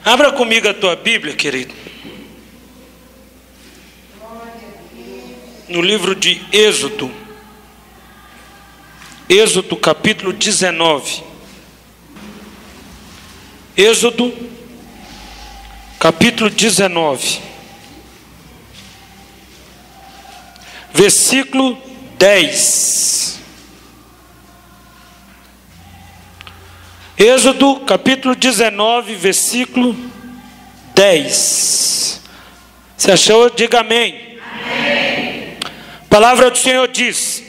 Abra comigo a tua Bíblia, querido. No livro de Êxodo. Êxodo capítulo 19. Êxodo capítulo 19. Versículo 10. Êxodo capítulo 19, versículo 10. Se achou, diga amém. Amém. A palavra do Senhor diz: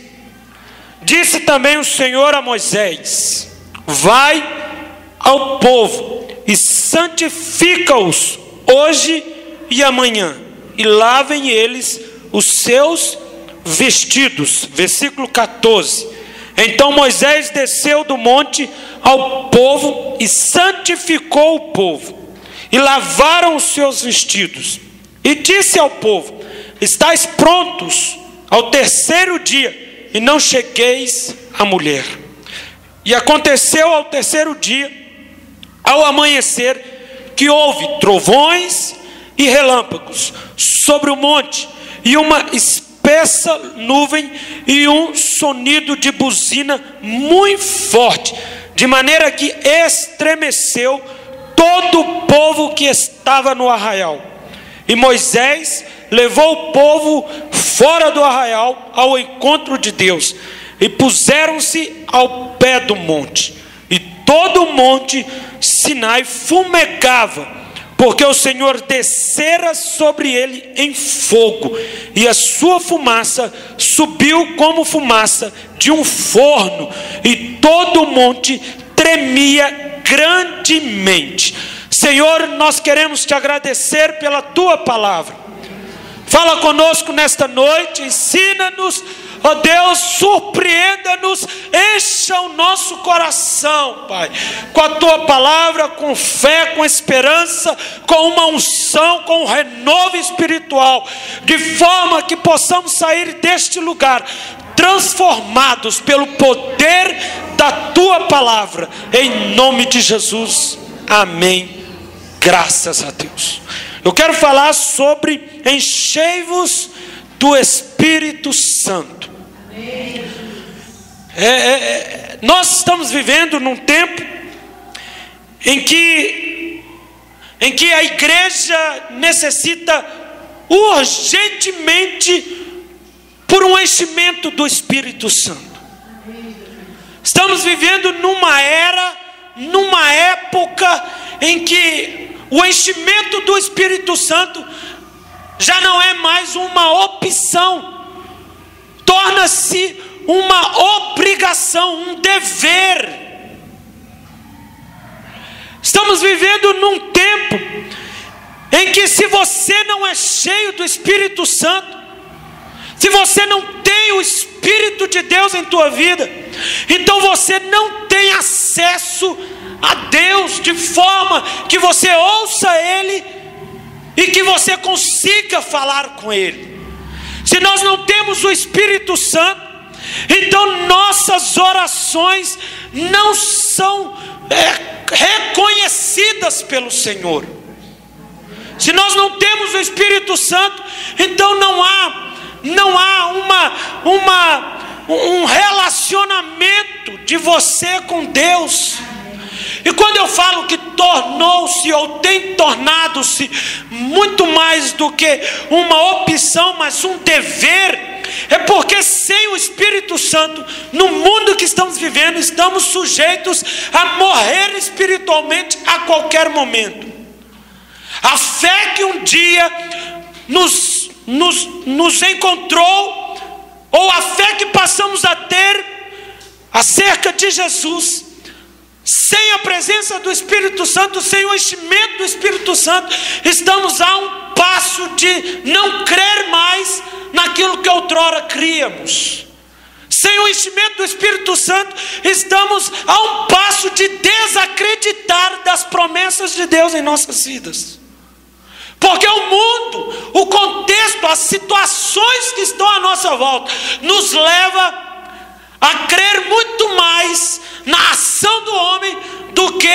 disse também o Senhor a Moisés: vai ao povo e santifica-os hoje e amanhã, e lavem eles os seus vestidos. Versículo 14. Então Moisés desceu do monte ao povo e santificou o povo, e lavaram os seus vestidos, e disse ao povo: estáis prontos ao terceiro dia, e não chegueis à mulher. E aconteceu ao terceiro dia, ao amanhecer, que houve trovões e relâmpagos sobre o monte, e uma espessa nuvem, e um sonido de buzina muito forte, de maneira que estremeceu todo o povo que estava no arraial. E Moisés levou o povo fora do arraial ao encontro de Deus, e puseram-se ao pé do monte, e todo o monte Sinai fumegava, porque o Senhor descera sobre ele em fogo, e a sua fumaça subiu como fumaça de um forno, e todo o monte tremia grandemente. Senhor, nós queremos te agradecer pela tua palavra. Fala conosco nesta noite, ensina-nos, ó Deus, surpreenda-nos, encha o nosso coração, Pai, com a tua palavra, com fé, com esperança, com uma unção, com um renovo espiritual, de forma que possamos sair deste lugar transformados pelo poder da tua palavra, em nome de Jesus, amém. Graças a Deus. Eu quero falar sobre enchei-vos do Espírito Santo. Nós estamos vivendo num tempo em que a igreja necessita urgentemente por um enchimento do Espírito Santo. Estamos vivendo numa era, numa época em que o enchimento do Espírito Santo já não é mais uma opção, torna-se uma obrigação, um dever. Estamos vivendo num tempo em que, se você não é cheio do Espírito Santo, se você não tem o Espírito de Deus em tua vida, então você não tem acesso a Deus de forma que você ouça Ele e que você consiga falar com Ele. Se nós não temos o Espírito Santo, então nossas orações não são reconhecidas pelo Senhor. Se nós não temos o Espírito Santo, então não há um relacionamento de você com Deus. E quando eu falo que tornou-se ou tem tornado-se muito mais do que uma opção, mas um dever, é porque sem o Espírito Santo, no mundo que estamos vivendo, estamos sujeitos a morrer espiritualmente a qualquer momento. A fé que um dia nos encontrou, ou a fé que passamos a ter acerca de Jesus, sem a presença do Espírito Santo, sem o enchimento do Espírito Santo, estamos a um passo de não crer mais naquilo que outrora críamos. Sem o enchimento do Espírito Santo, estamos a um passo de desacreditar das promessas de Deus em nossas vidas. Porque o mundo, o contexto, as situações que estão à nossa volta, nos leva a crer muito mais na ação do homem do que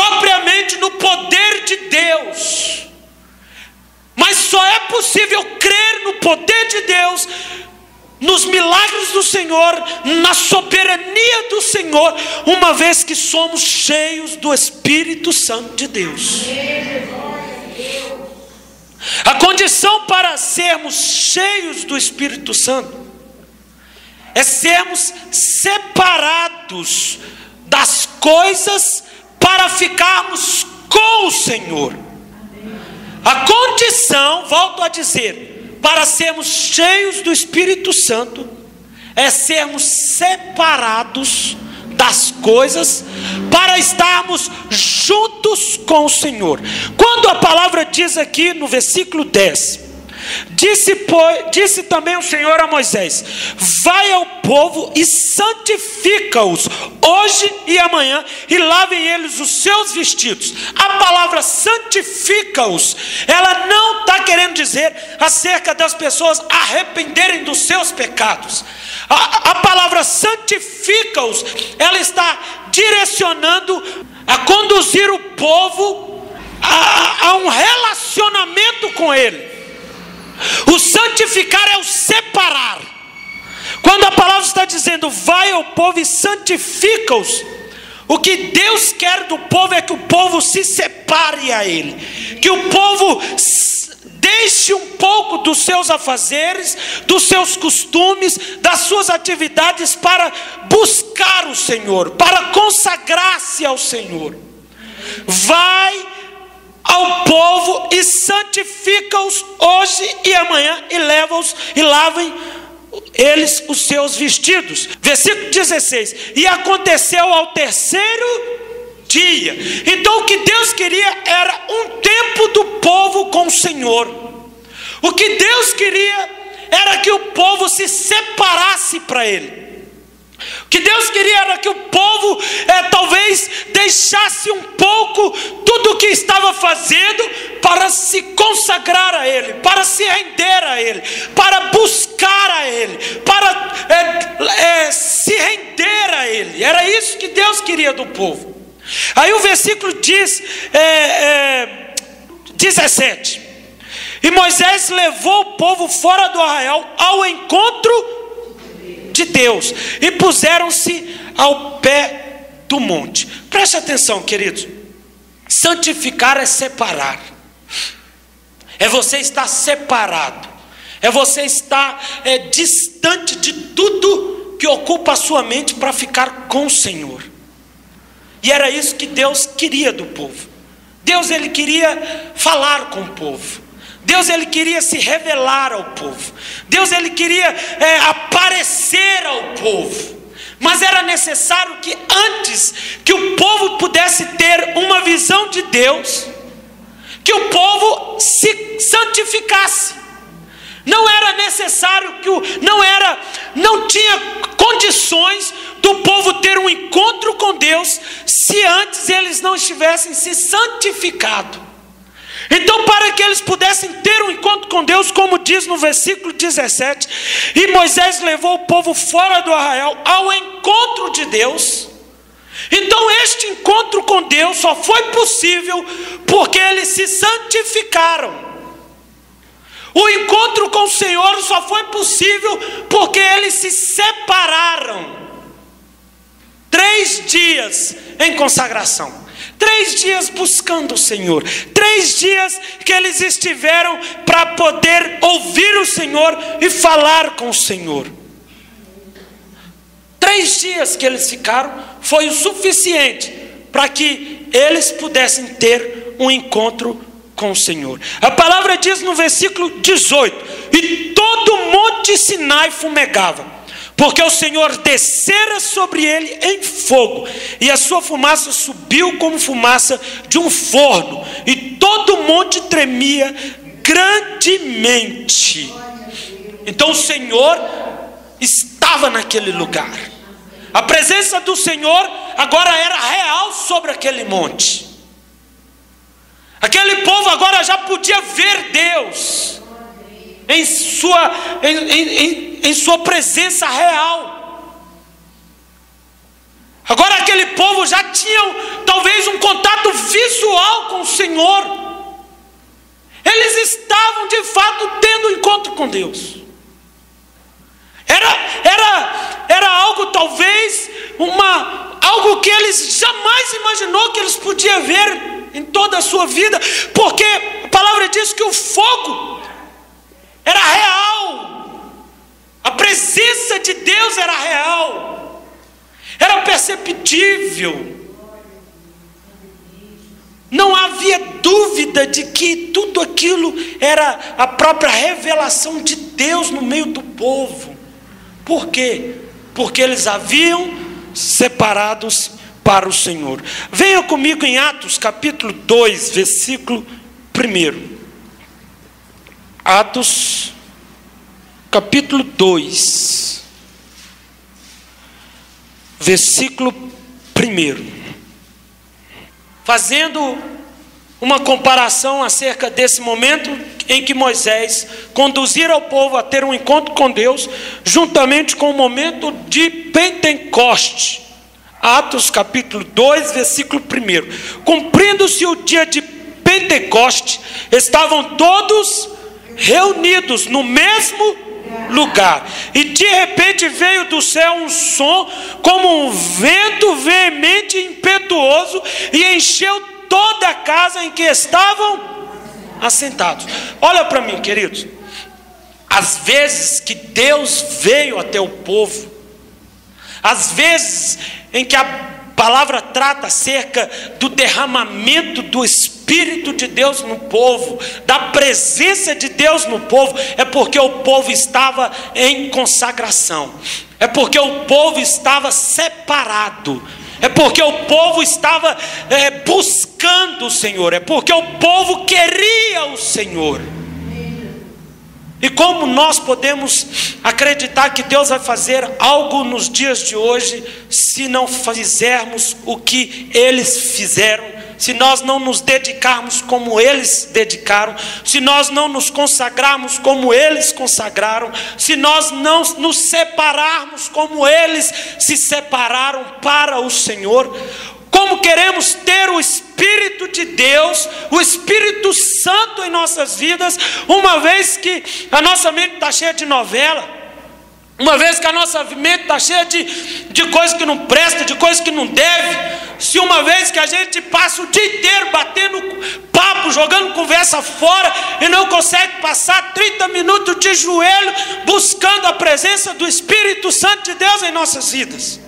propriamente no poder de Deus. Mas só é possível crer no poder de Deus, nos milagres do Senhor, na soberania do Senhor, uma vez que somos cheios do Espírito Santo de Deus. A condição para sermos cheios do Espírito Santo é sermos separados das coisas para ficarmos com o Senhor. A condição, volto a dizer, para sermos cheios do Espírito Santo é sermos separados das coisas para estarmos juntos com o Senhor. Quando a palavra diz aqui no versículo 10, disse também o Senhor a Moisés: vai ao povo e santifica-os hoje e amanhã, e lavem eles os seus vestidos. A palavra santifica-os, ela não está querendo dizer acerca das pessoas arrependerem dos seus pecados. A palavra santifica-os, ela está direcionando a conduzir o povo a um relacionamento com Ele. O santificar é o separar. Quando a palavra está dizendo vai ao povo e santifica-os, o que Deus quer do povo é que o povo se separe a Ele, que o povo deixe um pouco dos seus afazeres, dos seus costumes, das suas atividades para buscar o Senhor, para consagrar-se ao Senhor. Vai ao povo e santifica-os hoje e amanhã, e leva-os e lavem eles os seus vestidos. Versículo 16: e aconteceu ao terceiro dia. Então o que Deus queria era um tempo do povo com o Senhor. O que Deus queria era que o povo se separasse para Ele. O que Deus queria era que o povo talvez deixasse um pouco tudo o que estava fazendo para se consagrar a Ele, para se render a Ele, para buscar a Ele, para se render a Ele. Era isso que Deus queria do povo. Aí o versículo diz, 17: e Moisés levou o povo fora do arraial ao encontro de Deus, e puseram-se ao pé do monte. Preste atenção, queridos. Santificar é separar, é você estar separado, é você estar distante de tudo que ocupa a sua mente para ficar com o Senhor. E era isso que Deus queria do povo. Deus, ele queria falar com o povo. Deus, ele queria se revelar ao povo. Deus, ele queria aparecer ao povo. Mas era necessário que antes que o povo pudesse ter uma visão de Deus, que o povo se santificasse. Não era necessário não tinha condições do povo ter um encontro com Deus se antes eles não estivessem se santificado. Então, para que eles pudessem ter um encontro com Deus, como diz no versículo 17, e Moisés levou o povo fora do arraial ao encontro de Deus. Então este encontro com Deus só foi possível porque eles se santificaram. O encontro com o Senhor só foi possível porque eles se separaram. 3 dias em consagração, 3 dias buscando o Senhor, 3 dias que eles estiveram para poder ouvir o Senhor e falar com o Senhor. 3 dias que eles ficaram foi o suficiente para que eles pudessem ter um encontro com o Senhor. A palavra diz no versículo 18: e todo o monte Sinai fumegava, porque o Senhor descera sobre ele em fogo, e a sua fumaça subiu como fumaça de um forno, e todo o monte tremia grandemente. Então o Senhor estava naquele lugar. A presença do Senhor agora era real sobre aquele monte. Aquele povo agora já podia ver Deus em sua presença real. Agora aquele povo já tinha talvez um contato visual com o Senhor. Eles estavam de fato tendo um encontro com Deus. Era algo talvez, algo que eles jamais imaginou que eles podiam ver em toda a sua vida, porque a palavra diz que o fogo era real, a presença de Deus era real, era perceptível. Não havia dúvida de que tudo aquilo era a própria revelação de Deus no meio do povo. Por quê? Porque eles haviam separados para o Senhor. Venha comigo em Atos capítulo 2, versículo 1. Atos capítulo 2, versículo 1. Fazendo uma comparação acerca desse momento em que Moisés conduzira o povo a ter um encontro com Deus, juntamente com o momento de Pentecoste. Atos capítulo 2, versículo 1. Cumprindo-se o dia de Pentecoste, estavam todos reunidos no mesmo lugar. E de repente veio do céu um som como um vento veemente e impetuoso e encheu toda a casa em que estavam assentados. Olha para mim, queridos. Às vezes que Deus veio até o povo, às vezes em que a palavra trata acerca do derramamento do Espírito de Deus no povo, da presença de Deus no povo, é porque o povo estava em consagração, é porque o povo estava separado, é porque o povo estava buscando o Senhor, é porque o povo queria o Senhor. E como nós podemos acreditar que Deus vai fazer algo nos dias de hoje, se não fizermos o que eles fizeram, se nós não nos dedicarmos como eles dedicaram, se nós não nos consagrarmos como eles consagraram, se nós não nos separarmos como eles se separaram para o Senhor? Como queremos ter o Espírito de Deus, o Espírito Santo em nossas vidas, uma vez que a nossa mente está cheia de novela, uma vez que a nossa mente está cheia de coisas que não presta, de coisas que não deve, se uma vez que a gente passa o dia inteiro batendo papo, jogando conversa fora e não consegue passar 30 minutos de joelho buscando a presença do Espírito Santo de Deus em nossas vidas.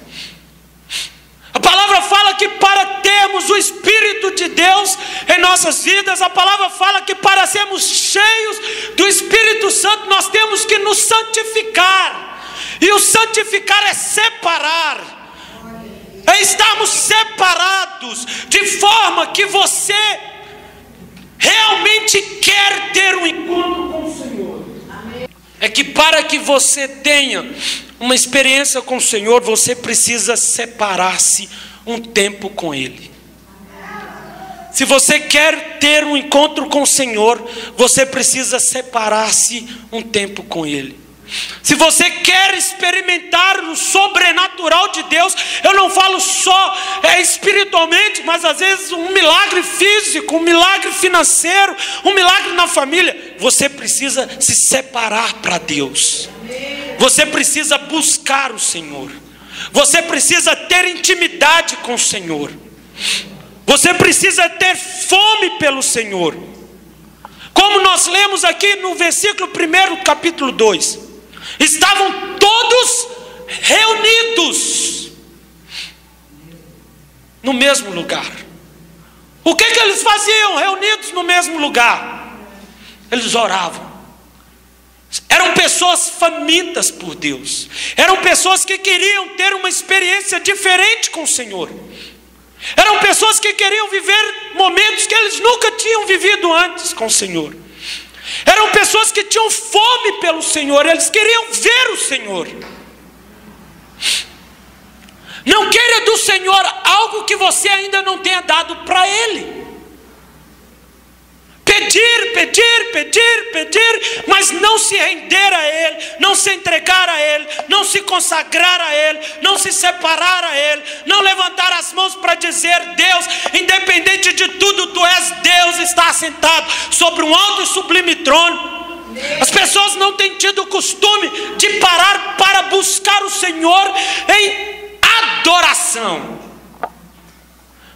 A palavra fala que para termos o Espírito de Deus em nossas vidas, a palavra fala que para sermos cheios do Espírito Santo, nós temos que nos santificar. E o santificar é separar, é estarmos separados, de forma que você realmente quer ter um encontro com o Senhor. É que para que você tenha uma experiência com o Senhor, você precisa separar-se um tempo com Ele. Se você quer ter um encontro com o Senhor, você precisa separar-se um tempo com Ele. Se você quer experimentar o sobrenatural de Deus, eu não falo só espiritualmente, mas às vezes um milagre físico, um milagre financeiro, um milagre na família, você precisa se separar para Deus. Você precisa buscar o Senhor. Você precisa ter intimidade com o Senhor. Você precisa ter fome pelo Senhor. Como nós lemos aqui no versículo 1 do capítulo 2. Estavam todos reunidos no mesmo lugar. O que eles faziam reunidos no mesmo lugar? Eles oravam. Eram pessoas famintas por Deus. Eram pessoas que queriam ter uma experiência diferente com o Senhor. Eram pessoas que queriam viver momentos que eles nunca tinham vivido antes com o Senhor. Eram pessoas que tinham fome pelo Senhor. Eles queriam ver o Senhor. Não queira do Senhor algo que você ainda não tenha dado para Ele. Pedir, mas não se render a Ele, não se se entregar a Ele, não se consagrar a Ele, não se separar a Ele, não levantar as mãos para dizer: Deus, independente de tudo, Tu és Deus, está assentado sobre um alto e sublime trono. As pessoas não têm tido o costume de parar para buscar o Senhor em adoração,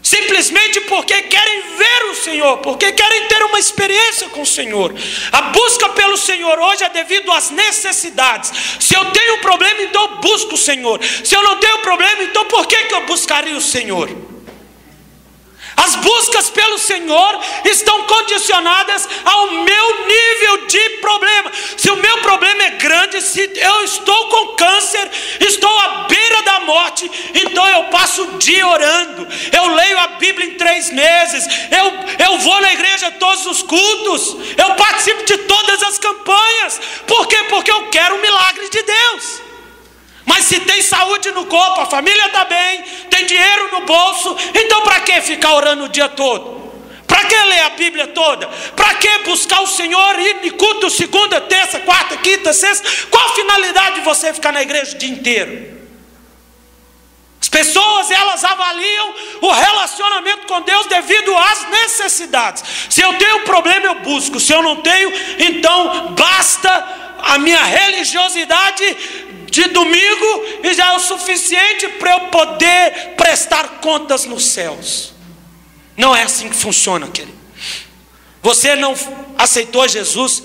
simplesmente porque querem ver o Senhor, porque querem ter uma experiência com o Senhor. A busca pelo Senhor hoje é devido às necessidades. Se eu tenho um problema, então eu busco o Senhor. Se eu não tenho problema, então por que eu buscaria o Senhor? As buscas pelo Senhor estão condicionadas ao meu nível de problema. Se o meu problema é grande, se eu estou com câncer, estou à beira da morte, então eu passo o dia orando. Eu leio a Bíblia em 3 meses. Eu vou na igreja todos os cultos. Eu participo de todas as campanhas. Por quê? Porque eu quero o milagre de Deus. Mas se tem saúde no corpo, a família está bem, tem dinheiro no bolso, então para que ficar orando o dia todo? Para que ler a Bíblia toda? Para que buscar o Senhor, ir em culto segunda, terça, quarta, quinta, sexta? Qual a finalidade de você ficar na igreja o dia inteiro? As pessoas, elas avaliam o relacionamento com Deus devido às necessidades. Se eu tenho problema, eu busco. Se eu não tenho, então basta a minha religiosidade de domingo e já é o suficiente para eu poder prestar contas nos céus. Não é assim que funciona, querido. Você não aceitou Jesus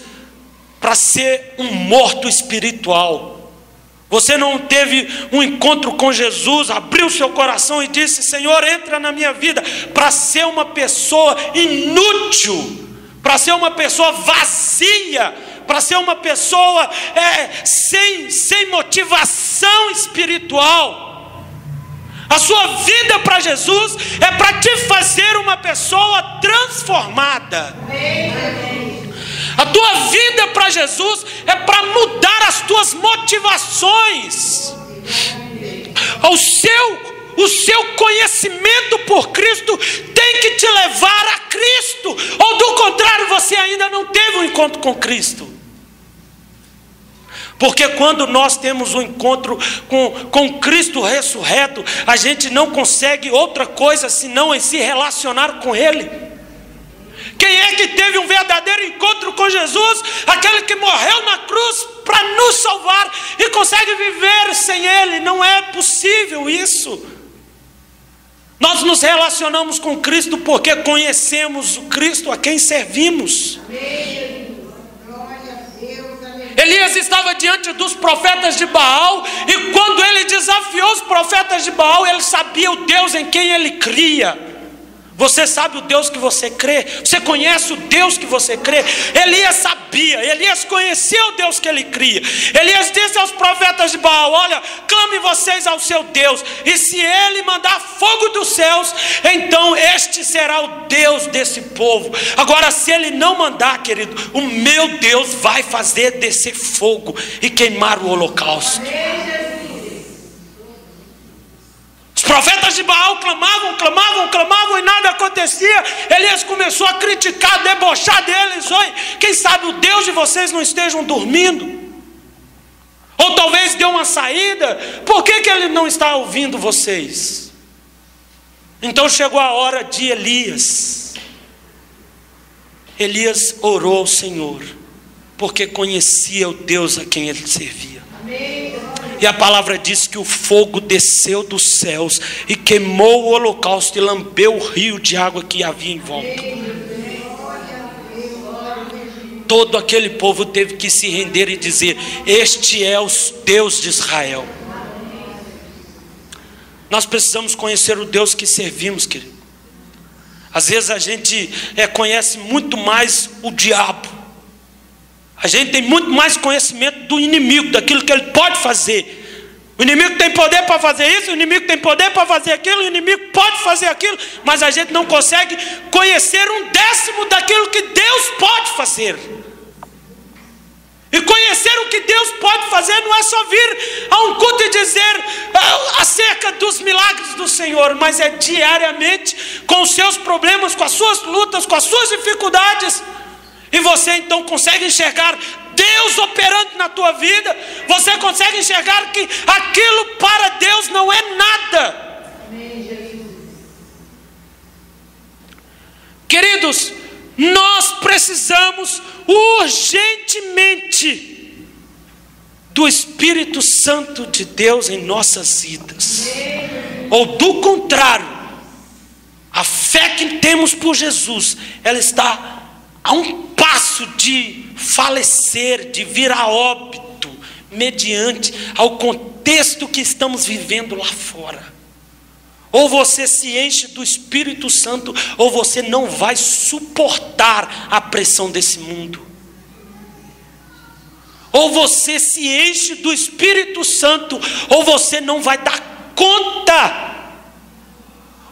para ser um morto espiritual. Você não teve um encontro com Jesus, abriu seu coração e disse: Senhor, entra na minha vida, para ser uma pessoa inútil, para ser uma pessoa vazia, para ser uma pessoa sem motivação espiritual. A sua vida para Jesus é para te fazer uma pessoa transformada. A tua vida para Jesus é para mudar as tuas motivações. O seu conhecimento por Cristo tem que te levar a Cristo. Ou do contrário, você ainda não teve um encontro com Cristo. Porque quando nós temos um encontro com Cristo ressurreto, a gente não consegue outra coisa senão em se relacionar com Ele. Quem é que teve um verdadeiro encontro com Jesus? Aquele que morreu na cruz para nos salvar e consegue viver sem Ele. Não é possível isso. Nós nos relacionamos com Cristo porque conhecemos o Cristo a quem servimos. Elias estava diante dos profetas de Baal, e quando ele desafiou os profetas de Baal, ele sabia o Deus em quem ele cria. Você sabe o Deus que você crê? Você conhece o Deus que você crê? Elias sabia, Elias conhecia o Deus que ele cria. Elias disse aos profetas de Baal: olha, clame vocês ao seu Deus, e se ele mandar fogo dos céus, então este será o Deus desse povo. Agora, se ele não mandar, querido, o meu Deus vai fazer descer fogo e queimar o holocausto. Os profetas de Baal clamavam e nada acontecia. Elias começou a criticar, debochar deles. Oi, quem sabe o Deus de vocês não estejam dormindo? Ou talvez deu uma saída. Por que ele não está ouvindo vocês? Então chegou a hora de Elias. Elias orou ao Senhor, porque conhecia o Deus a quem ele servia. E a palavra diz que o fogo desceu dos céus e queimou o holocausto e lambeu o rio de água que havia em volta. Todo aquele povo teve que se render e dizer: este é o Deus de Israel. Nós precisamos conhecer o Deus que servimos, querido. Às vezes a gente conhece muito mais o diabo. A gente tem muito mais conhecimento do inimigo, daquilo que ele pode fazer. O inimigo tem poder para fazer isso, o inimigo tem poder para fazer aquilo, o inimigo pode fazer aquilo, mas a gente não consegue conhecer 1/10 daquilo que Deus pode fazer. E conhecer o que Deus pode fazer não é só vir a um culto e dizer acerca dos milagres do Senhor, mas é diariamente com os seus problemas, com as suas lutas, com as suas dificuldades. E você então consegue enxergar Deus operando na tua vida, você consegue enxergar que aquilo para Deus não é nada. Queridos, nós precisamos urgentemente do Espírito Santo de Deus em nossas vidas. Ou do contrário, a fé que temos por Jesus, ela está a um passo de falecer, de vir a óbito, mediante ao contexto que estamos vivendo lá fora. Ou você se enche do Espírito Santo, ou você não vai suportar a pressão desse mundo. Ou você se enche do Espírito Santo, ou você não vai dar conta,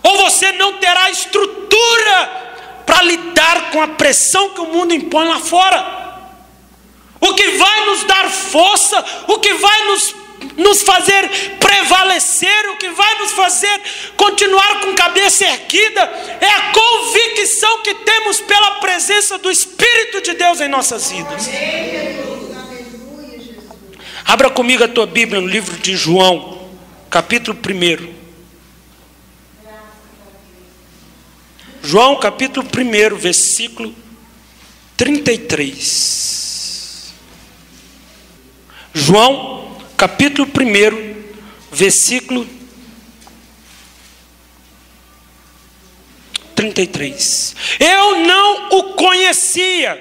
ou você não terá estrutura para lidar com a pressão que o mundo impõe lá fora. O que vai nos dar força, o que vai nos fazer prevalecer, o que vai nos fazer continuar com cabeça erguida, é a convicção que temos pela presença do Espírito de Deus em nossas vidas. Abra comigo a tua Bíblia no livro de João, capítulo 1. João, capítulo 1, versículo 33. João, capítulo 1, versículo 33. Eu não o conhecia,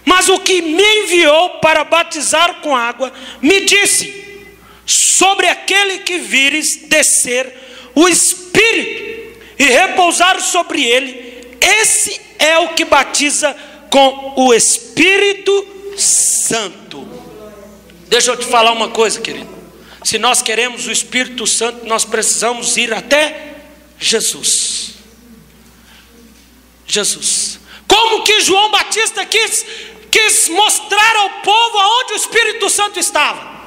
mas o que me enviou para batizar com água, me disse: sobre aquele que vires descer o Espírito e repousar sobre ele, esse é o que batiza com o Espírito Santo. Deixa eu te falar uma coisa, querido. Se nós queremos o Espírito Santo, nós precisamos ir até Jesus. Jesus. Como que João Batista quis mostrar ao povo aonde o Espírito Santo estava?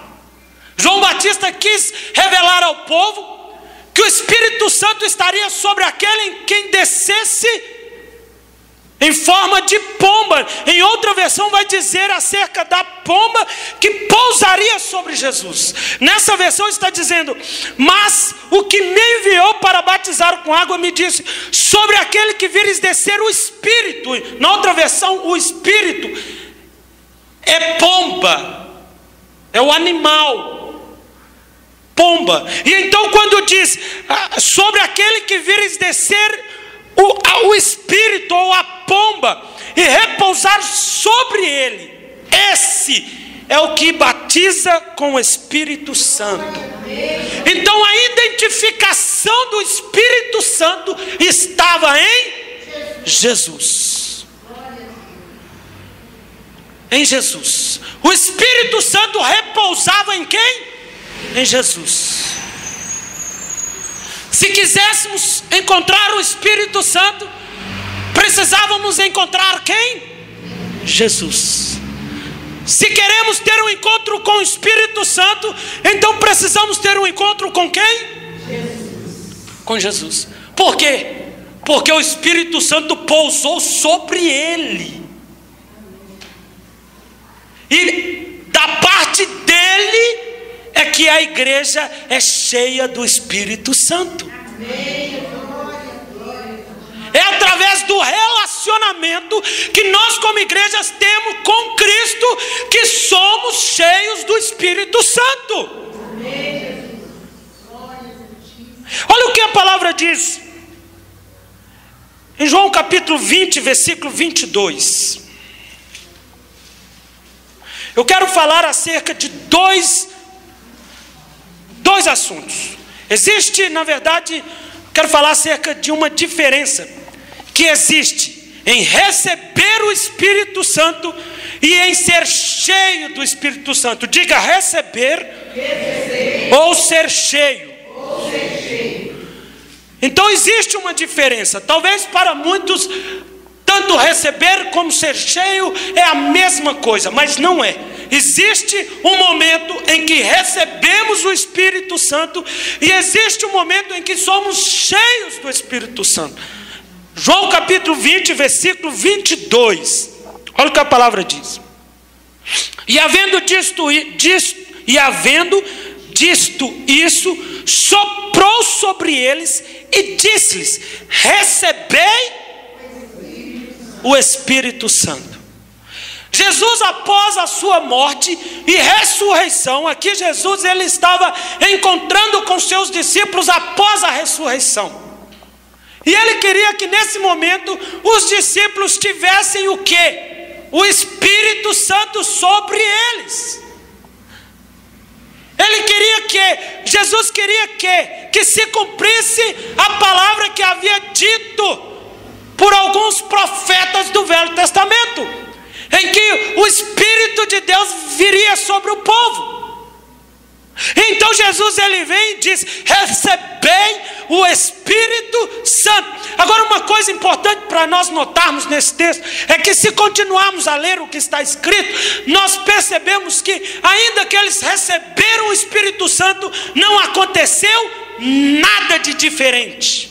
João Batista quis revelar ao povo que o Espírito Santo estaria sobre aquele em quem descesse em forma de pomba. Em outra versão vai dizer acerca da pomba que pousaria sobre Jesus. Nessa versão está dizendo: mas o que me enviou para batizar com água me disse: sobre aquele que vires descer o Espírito. Na outra versão, o Espírito é pomba, é o animal, pomba. E então quando diz sobre aquele que vires descer o Espírito ou a pomba e repousar sobre ele, esse é o que batiza com o Espírito Santo. Então a identificação do Espírito Santo estava em Jesus. Em Jesus. O Espírito Santo repousava em quem? Em Jesus. Se quiséssemos encontrar o Espírito Santo, precisávamos encontrar quem? Jesus. Se queremos ter um encontro com o Espírito Santo, então precisamos ter um encontro com quem? Jesus. Com Jesus. Por quê? Porque o Espírito Santo pousou sobre ele. E da parte dele é que a igreja é cheia do Espírito Santo. É através do relacionamento que nós como igrejas temos com Cristo que somos cheios do Espírito Santo. Olha o que a palavra diz em João capítulo 20, versículo 22. Eu quero falar acerca de dois assuntos. Existe, na verdade, quero falar acerca de uma diferença que existe em receber o Espírito Santo e em ser cheio do Espírito Santo. Diga receber ou ser cheio. Então existe uma diferença. Talvez para muitos, tanto receber como ser cheio é a mesma coisa, mas não é. Existe um momento em que recebemos o Espírito Santo e existe um momento em que somos cheios do Espírito Santo. João capítulo 20, versículo 22. Olha o que a palavra diz. E havendo dito isso, soprou sobre eles e disse-lhes: recebei o Espírito Santo. Jesus, após a sua morte e ressurreição, aqui Jesus ele estava encontrando com seus discípulos após a ressurreição. E ele queria que nesse momento os discípulos tivessem o quê? O Espírito Santo sobre eles. Jesus queria que se cumprisse a palavra que havia dito por alguns profetas do Velho Testamento, em que o Espírito de Deus viria sobre o povo. Então Jesus ele vem e diz: recebei o Espírito Santo. Agora, uma coisa importante para nós notarmos nesse texto é que, se continuarmos a ler o que está escrito, nós percebemos que, ainda que eles receberam o Espírito Santo, não aconteceu nada de diferente.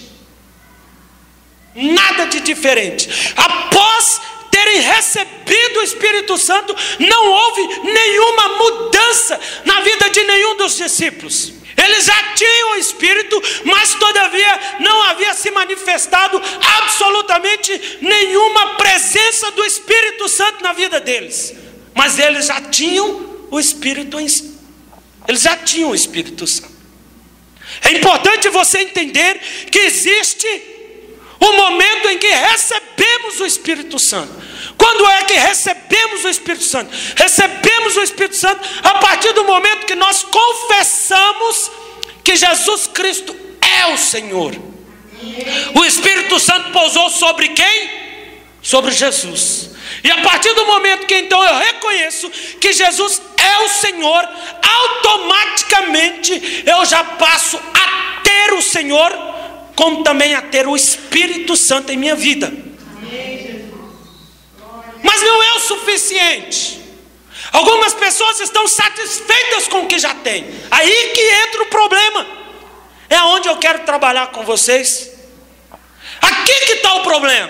Nada de diferente. Após terem recebido o Espírito Santo, não houve nenhuma mudança na vida de nenhum dos discípulos. Eles já tinham o Espírito, mas todavia não havia se manifestado absolutamente nenhuma presença do Espírito Santo na vida deles. Mas eles já tinham o Espírito em si. Eles já tinham o Espírito Santo. É importante você entender que existe o momento em que recebemos o Espírito Santo. Quando é que recebemos o Espírito Santo? Recebemos o Espírito Santo a partir do momento que nós confessamos que Jesus Cristo é o Senhor. O Espírito Santo pousou sobre quem? Sobre Jesus. E a partir do momento que então eu reconheço que Jesus é o Senhor, automaticamente eu já passo a ter o Senhor, como também a ter o Espírito Santo em minha vida. Mas não é o suficiente. Algumas pessoas estão satisfeitas com o que já têm. Aí que entra o problema. É onde eu quero trabalhar com vocês. Aqui que está o problema.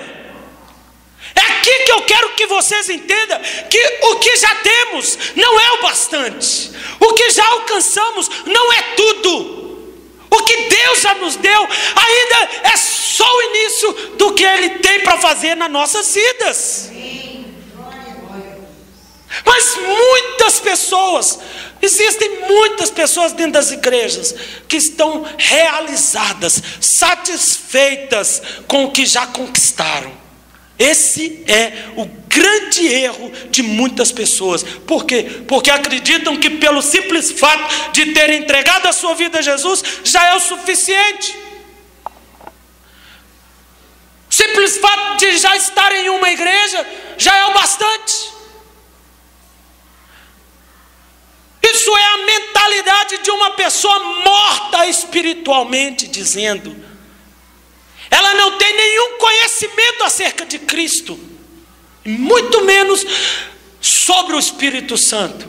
É aqui que eu quero que vocês entendam que o que já temos não é o bastante. O que já alcançamos não é tudo. O que Deus já nos deu ainda é só o início do que Ele tem para fazer nas nossas vidas. Mas existem muitas pessoas dentro das igrejas que estão realizadas, satisfeitas com o que já conquistaram. Esse é o grande erro de muitas pessoas. Por quê? Porque acreditam que pelo simples fato de terem entregado a sua vida a Jesus, já é o suficiente. O simples fato de já estar em uma igreja, já é o bastante. Isso é a mentalidade de uma pessoa morta espiritualmente, dizendo. Ela não tem nenhum conhecimento acerca de Cristo, muito menos sobre o Espírito Santo.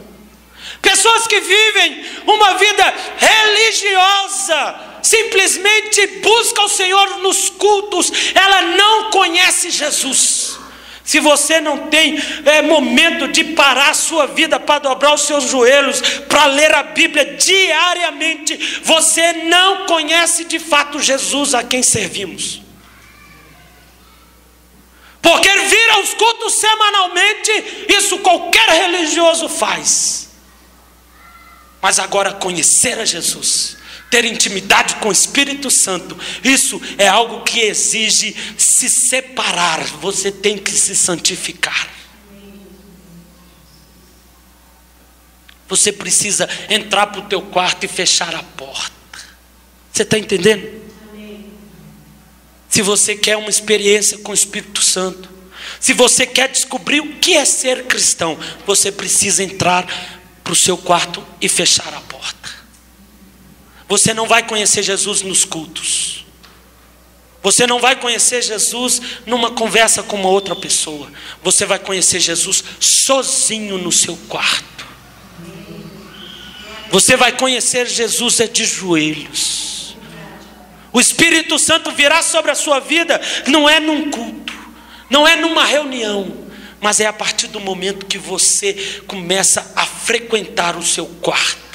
Pessoas que vivem uma vida religiosa, simplesmente buscam o Senhor nos cultos, ela não conhece Jesus. Se você não tem momento de parar a sua vida para dobrar os seus joelhos, para ler a Bíblia diariamente, você não conhece de fato Jesus a quem servimos. Porque vir aos cultos semanalmente, isso qualquer religioso faz. Mas agora conhecer a Jesus, ter intimidade com o Espírito Santo, isso é algo que exige se separar. Você tem que se santificar. Você precisa entrar para o teu quarto e fechar a porta. Você está entendendo? Se você quer uma experiência com o Espírito Santo, se você quer descobrir o que é ser cristão, você precisa entrar para o seu quarto e fechar a porta. Você não vai conhecer Jesus nos cultos. Você não vai conhecer Jesus numa conversa com uma outra pessoa. Você vai conhecer Jesus sozinho no seu quarto. Você vai conhecer Jesus de joelhos. O Espírito Santo virá sobre a sua vida, não é num culto, não é numa reunião, mas é a partir do momento que você começa a frequentar o seu quarto.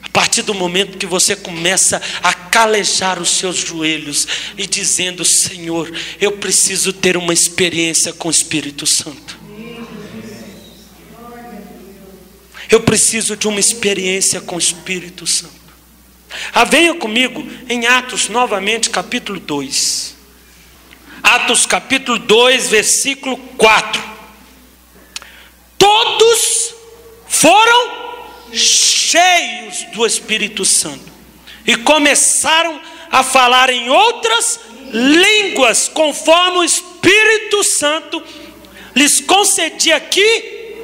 A partir do momento que você começa a calejar os seus joelhos e dizendo: Senhor, eu preciso ter uma experiência com o Espírito Santo. Eu preciso de uma experiência com o Espírito Santo. Venha comigo em Atos novamente, capítulo 2. Atos capítulo 2, versículo 4. Todos foram cheios do Espírito Santo e começaram a falar em outras línguas, conforme o Espírito Santo lhes concedia que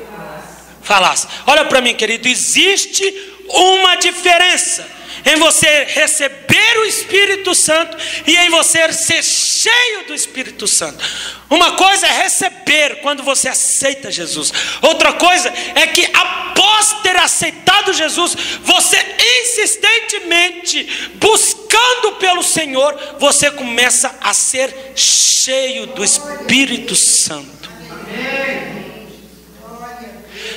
falasse. Olha para mim, querido, existe uma diferença em você receber o Espírito Santo e em você ser cheio do Espírito Santo. Uma coisa é receber quando você aceita Jesus. Outra coisa é que após ter aceitado Jesus, você insistentemente buscando pelo Senhor, você começa a ser cheio do Espírito Santo.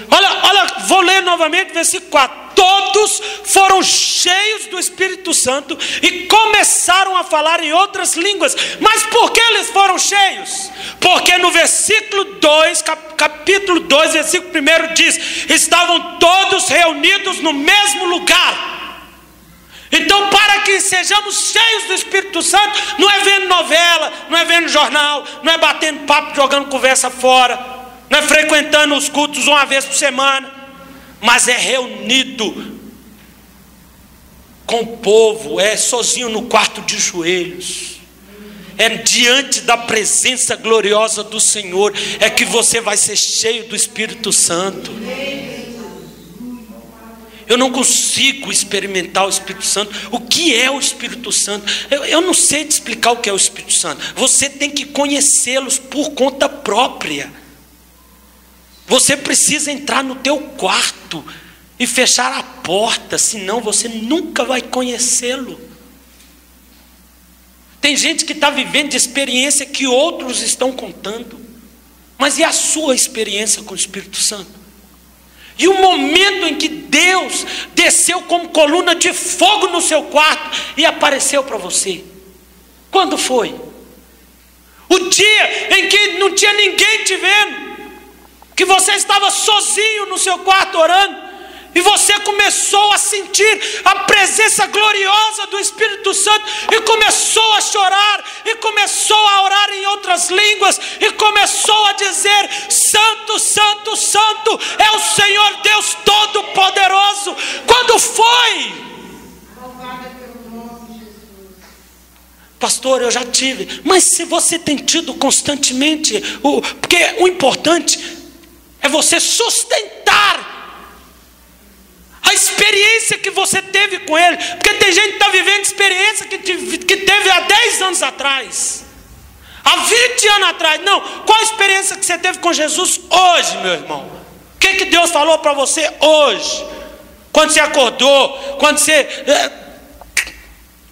Olha, vou ler novamente versículo 4. Todos foram cheios do Espírito Santo e começaram a falar em outras línguas. Mas por que eles foram cheios? Porque no versículo 2, capítulo 2, versículo 1 diz: estavam todos reunidos no mesmo lugar. Então, para que sejamos cheios do Espírito Santo, não é vendo novela, não é vendo jornal, não é batendo papo, jogando conversa fora, não é frequentando os cultos uma vez por semana, mas é reunido com o povo, é sozinho no quarto de joelhos, é diante da presença gloriosa do Senhor, é que você vai ser cheio do Espírito Santo. Eu não consigo experimentar o Espírito Santo. O que é o Espírito Santo? Eu não sei te explicar o que é o Espírito Santo. Você tem que conhecê-los por conta própria. Você precisa entrar no teu quarto e fechar a porta, senão você nunca vai conhecê-lo. Tem gente que está vivendo de experiência que outros estão contando, mas e a sua experiência com o Espírito Santo? E o momento em que Deus desceu como coluna de fogo no seu quarto e apareceu para você, quando foi? O dia em que não tinha ninguém te vendo, que você estava sozinho no seu quarto orando, e você começou a sentir a presença gloriosa do Espírito Santo, e começou a chorar, e começou a orar em outras línguas, e começou a dizer: Santo, Santo, Santo é o Senhor Deus Todo-Poderoso. Quando foi? Pastor, eu já tive. Mas se você tem tido constantemente, porque o importante é você sustentar a experiência que você teve com Ele. Porque tem gente que está vivendo experiência que teve há 10 anos atrás, há 20 anos atrás. Não, qual a experiência que você teve com Jesus hoje, meu irmão? O que Deus falou para você hoje? Quando você acordou, quando você...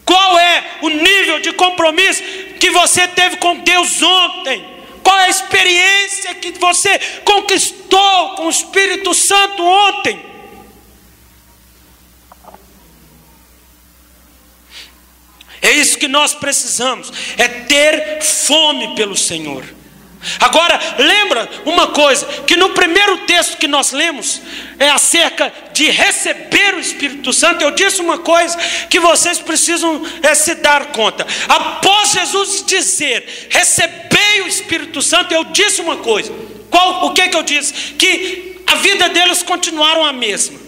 Qual é o nível de compromisso que você teve com Deus ontem? Qual é a experiência que você conquistou com o Espírito Santo ontem? É isso que nós precisamos, é ter fome pelo Senhor. Agora, lembra uma coisa, que no primeiro texto que nós lemos, é acerca de receber o Espírito Santo. Eu disse uma coisa que vocês precisam se dar conta. Após Jesus dizer, recebei o Espírito Santo, eu disse uma coisa. O que eu disse? Que a vida deles continuaram a mesma.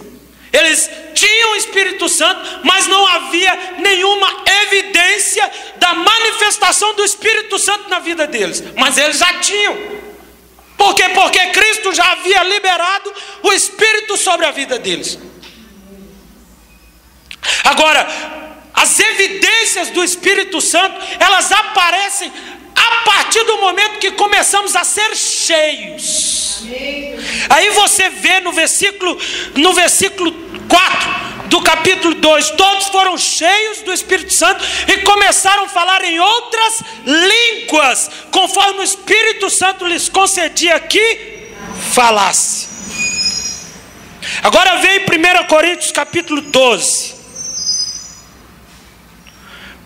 Eles tinham o Espírito Santo, mas não havia nenhuma evidência da manifestação do Espírito Santo na vida deles. Mas eles já tinham. Por quê? Porque Cristo já havia liberado o Espírito sobre a vida deles. Agora, as evidências do Espírito Santo, elas aparecem a partir do momento que começamos a ser cheios. Aí você vê no versículo 4 do capítulo 2, todos foram cheios do Espírito Santo e começaram a falar em outras línguas, conforme o Espírito Santo lhes concedia que falasse. Agora vem 1 Coríntios capítulo 12.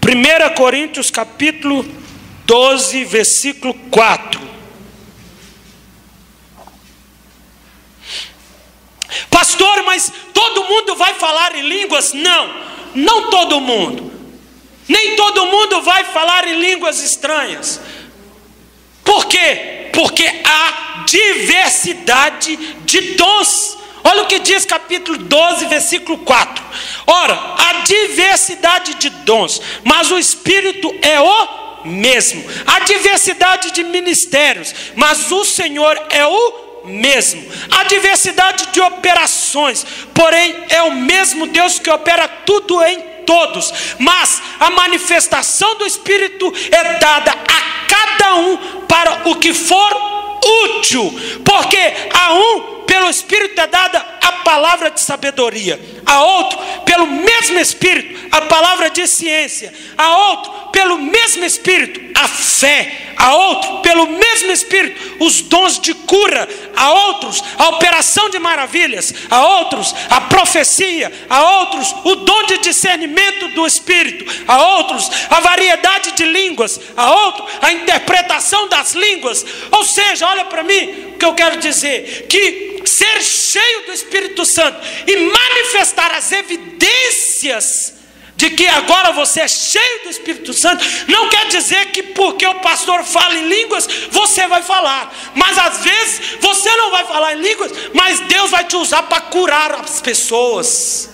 1 Coríntios capítulo 12, versículo 4. Pastor, mas todo mundo vai falar em línguas? Não, não todo mundo. Nem todo mundo vai falar em línguas estranhas. Por quê? Porque há diversidade de dons. Olha o que diz capítulo 12, versículo 4. Ora, há diversidade de dons, mas o Espírito é o mesmo. Há diversidade de ministérios, mas o Senhor é o mesmo. Há diversidade de operações, porém é o mesmo Deus que opera tudo em todos. Mas a manifestação do Espírito é dada a cada um para o que for útil, porque a um pelo Espírito é dada a palavra de sabedoria, a outro pelo mesmo Espírito a palavra de ciência, a outro pelo mesmo Espírito a fé, a outro pelo mesmo Espírito os dons de cura, a outros a operação de maravilhas, a outros a profecia, a outros o dom de discernimento do Espírito, a outros a variedade de línguas, a outro a interpretação das línguas. Ou seja, olha para mim o que eu quero dizer, que ser cheio do Espírito Santo e manifestar as evidências de que agora você é cheio do Espírito Santo, não quer dizer que porque o pastor fala em línguas, você vai falar. Mas às vezes você não vai falar em línguas, mas Deus vai te usar para curar as pessoas,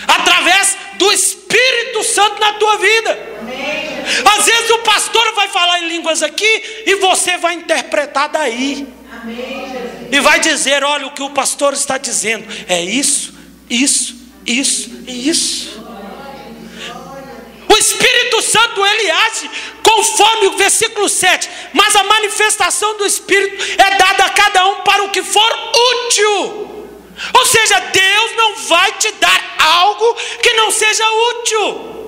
através do Espírito Santo na tua vida. Amém. Às vezes o pastor vai falar em línguas aqui, e você vai interpretar daí. Amém. E vai dizer, olha o que o pastor está dizendo, é isso, isso, isso e isso. O Espírito Santo, ele age conforme o versículo 7. Mas a manifestação do Espírito é dada a cada um para o que for útil. Ou seja, Deus não vai te dar algo que não seja útil.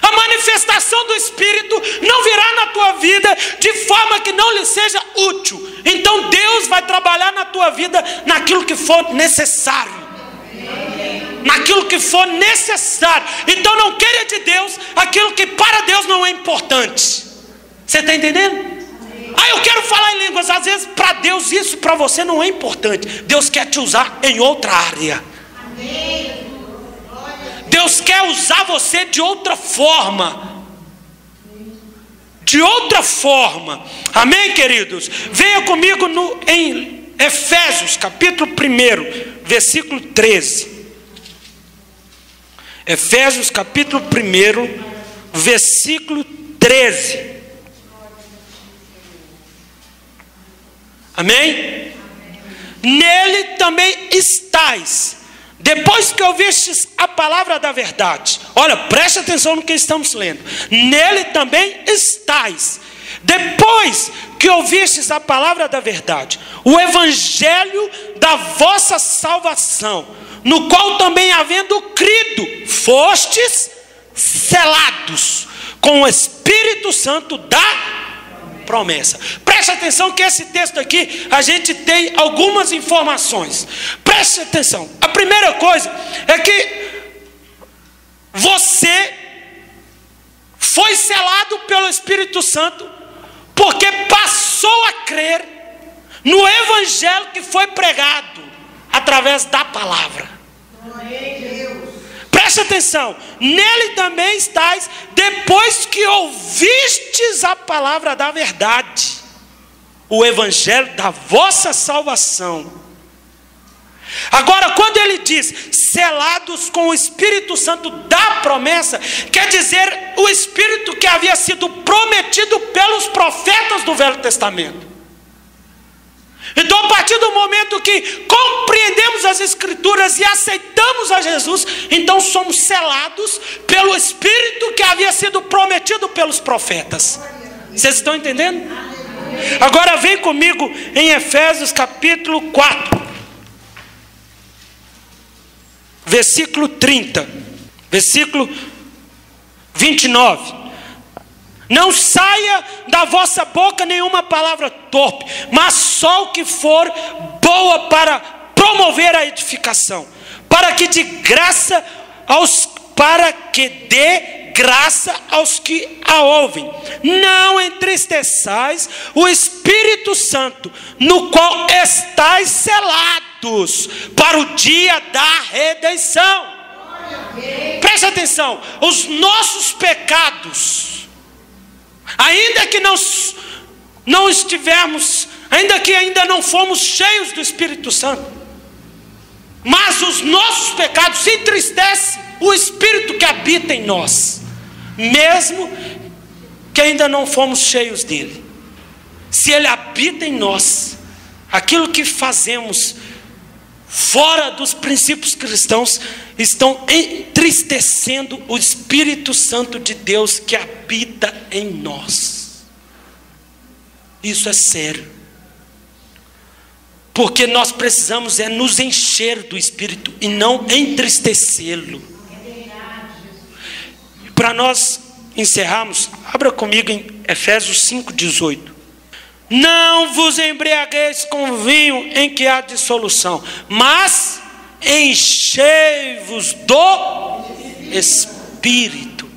A manifestação do Espírito não virá na tua vida de forma que não lhe seja útil. Então Deus vai trabalhar na tua vida naquilo que for necessário. Naquilo que for necessário. Então não queira de Deus aquilo que para Deus não é importante. Você está entendendo? Ah, eu quero falar em línguas. Às vezes para Deus isso para você não é importante. Deus quer te usar em outra área. Deus quer usar você de outra forma. De outra forma. Amém, queridos? Venha comigo em Efésios capítulo 1, versículo 13. Efésios capítulo 1, versículo 13. Amém? Nele também estáis, depois que ouvistes a palavra da verdade. Olha, preste atenção no que estamos lendo. Nele também estáis, depois que ouvistes a palavra da verdade, o evangelho da vossa salvação, no qual também havendo crido, fostes selados com o Espírito Santo da promessa. Preste atenção que esse texto aqui, a gente tem algumas informações. Preste atenção. A primeira coisa é que você foi selado pelo Espírito Santo porque passou a crer no evangelho que foi pregado através da palavra. Preste atenção, nele também estáis, depois que ouvistes a palavra da verdade, o evangelho da vossa salvação. Agora, quando ele diz selados com o Espírito Santo da promessa, quer dizer o Espírito que havia sido prometido pelos profetas do Velho Testamento. Então, a partir do momento que compreendemos as Escrituras e aceitamos a Jesus, então somos selados pelo Espírito que havia sido prometido pelos profetas. Vocês estão entendendo? Agora vem comigo em Efésios capítulo 4, versículo 30, versículo 29. Não saia da vossa boca nenhuma palavra torpe, mas só o que for boa para promover a edificação, para que dê graça aos que a ouvem. Não entristeçais o Espírito Santo, no qual estáis selados para o dia da redenção. Preste atenção, os nossos pecados, ainda que não estivermos, ainda que ainda não fomos cheios do Espírito Santo, mas os nossos pecados entristecem o Espírito que habita em nós, mesmo que ainda não fomos cheios dele. Se ele habita em nós, aquilo que fazemos fora dos princípios cristãos estão entristecendo o Espírito Santo de Deus que habita em nós. Isso é sério, porque nós precisamos nos encher do Espírito e não entristecê-lo. Para nós encerrarmos, abra comigo em Efésios 5:18. Não vos embriagueis com vinho em que há dissolução, mas enchei-vos do Espírito.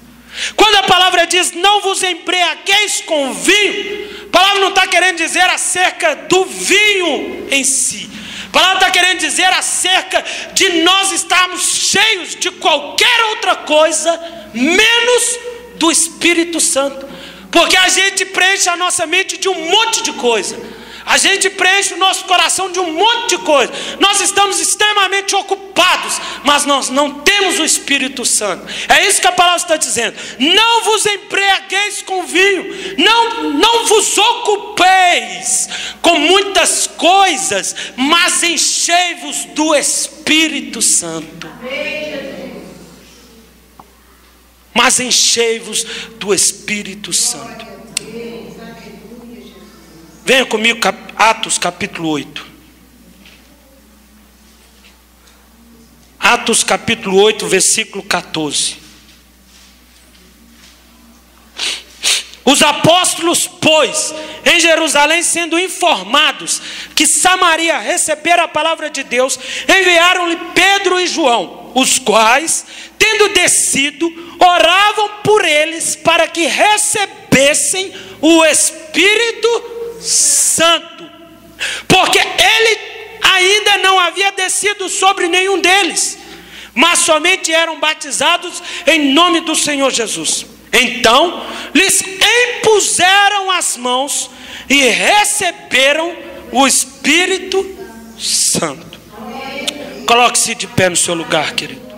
Quando a palavra diz não vos embriagueis com vinho, a palavra não está querendo dizer acerca do vinho em si. A palavra está querendo dizer acerca de nós estarmos cheios de qualquer outra coisa, menos do Espírito Santo. Porque a gente preenche a nossa mente de um monte de coisa. A gente preenche o nosso coração de um monte de coisa. Nós estamos extremamente ocupados, mas nós não temos o Espírito Santo. É isso que a palavra está dizendo. Não vos embriagueis com vinho. Não vos ocupeis com muitas coisas, mas enchei-vos do Espírito Santo. Mas enchei-vos do Espírito Santo. Venha comigo, Atos capítulo 8. Atos capítulo 8, versículo 14. Os apóstolos, pois, em Jerusalém, sendo informados que Samaria recebera a palavra de Deus, enviaram-lhe Pedro e João, os quais, tendo descido, oravam por eles para que recebessem o Espírito Santo, porque ele ainda não havia descido sobre nenhum deles, mas somente eram batizados em nome do Senhor Jesus. Então lhes impuseram as mãos e receberam o Espírito Santo. Coloque-se de pé no seu lugar, querido.